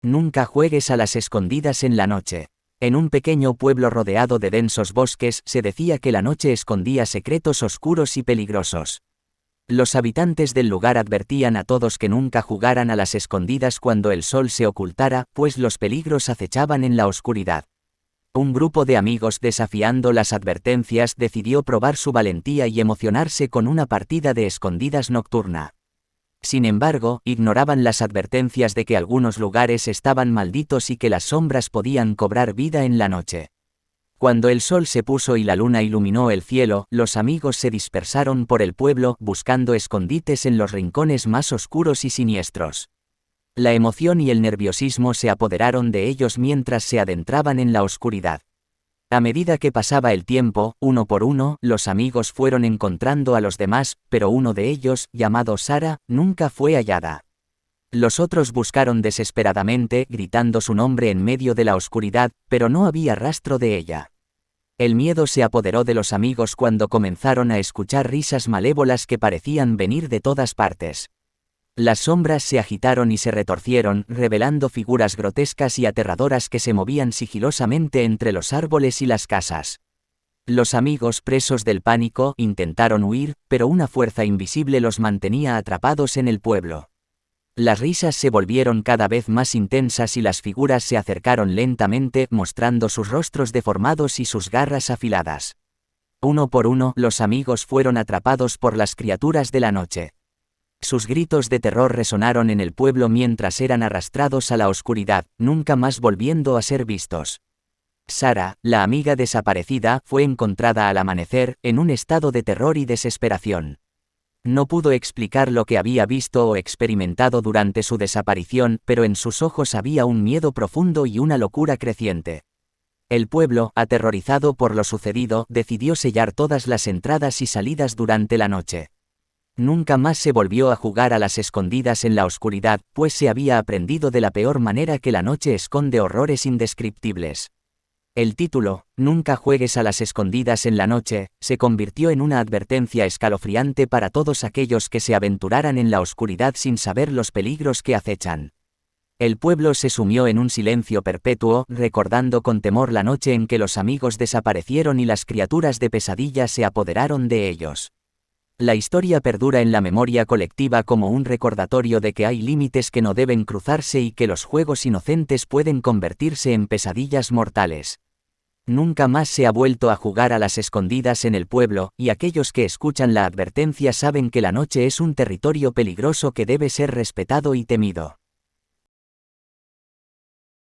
Nunca juegues a las escondidas en la noche. En un pequeño pueblo rodeado de densos bosques se decía que la noche escondía secretos oscuros y peligrosos. Los habitantes del lugar advertían a todos que nunca jugaran a las escondidas cuando el sol se ocultara, pues los peligros acechaban en la oscuridad. Un grupo de amigos, desafiando las advertencias, decidió probar su valentía y emocionarse con una partida de escondidas nocturna. Sin embargo, ignoraban las advertencias de que algunos lugares estaban malditos y que las sombras podían cobrar vida en la noche. Cuando el sol se puso y la luna iluminó el cielo, los amigos se dispersaron por el pueblo, buscando escondites en los rincones más oscuros y siniestros. La emoción y el nerviosismo se apoderaron de ellos mientras se adentraban en la oscuridad. A medida que pasaba el tiempo, uno por uno, los amigos fueron encontrando a los demás, pero uno de ellos, llamado Sara, nunca fue hallada. Los otros buscaron desesperadamente, gritando su nombre en medio de la oscuridad, pero no había rastro de ella. El miedo se apoderó de los amigos cuando comenzaron a escuchar risas malévolas que parecían venir de todas partes. Las sombras se agitaron y se retorcieron, revelando figuras grotescas y aterradoras que se movían sigilosamente entre los árboles y las casas. Los amigos, presos del pánico, intentaron huir, pero una fuerza invisible los mantenía atrapados en el pueblo. Las risas se volvieron cada vez más intensas y las figuras se acercaron lentamente, mostrando sus rostros deformados y sus garras afiladas. Uno por uno, los amigos fueron atrapados por las criaturas de la noche. Sus gritos de terror resonaron en el pueblo mientras eran arrastrados a la oscuridad, nunca más volviendo a ser vistos. Sara, la amiga desaparecida, fue encontrada al amanecer, en un estado de terror y desesperación. No pudo explicar lo que había visto o experimentado durante su desaparición, pero en sus ojos había un miedo profundo y una locura creciente. El pueblo, aterrorizado por lo sucedido, decidió sellar todas las entradas y salidas durante la noche. Nunca más se volvió a jugar a las escondidas en la oscuridad, pues se había aprendido de la peor manera que la noche esconde horrores indescriptibles. El título, "Nunca juegues a las escondidas en la noche", se convirtió en una advertencia escalofriante para todos aquellos que se aventuraran en la oscuridad sin saber los peligros que acechan. El pueblo se sumió en un silencio perpetuo, recordando con temor la noche en que los amigos desaparecieron y las criaturas de pesadilla se apoderaron de ellos. La historia perdura en la memoria colectiva como un recordatorio de que hay límites que no deben cruzarse y que los juegos inocentes pueden convertirse en pesadillas mortales. Nunca más se ha vuelto a jugar a las escondidas en el pueblo, y aquellos que escuchan la advertencia saben que la noche es un territorio peligroso que debe ser respetado y temido.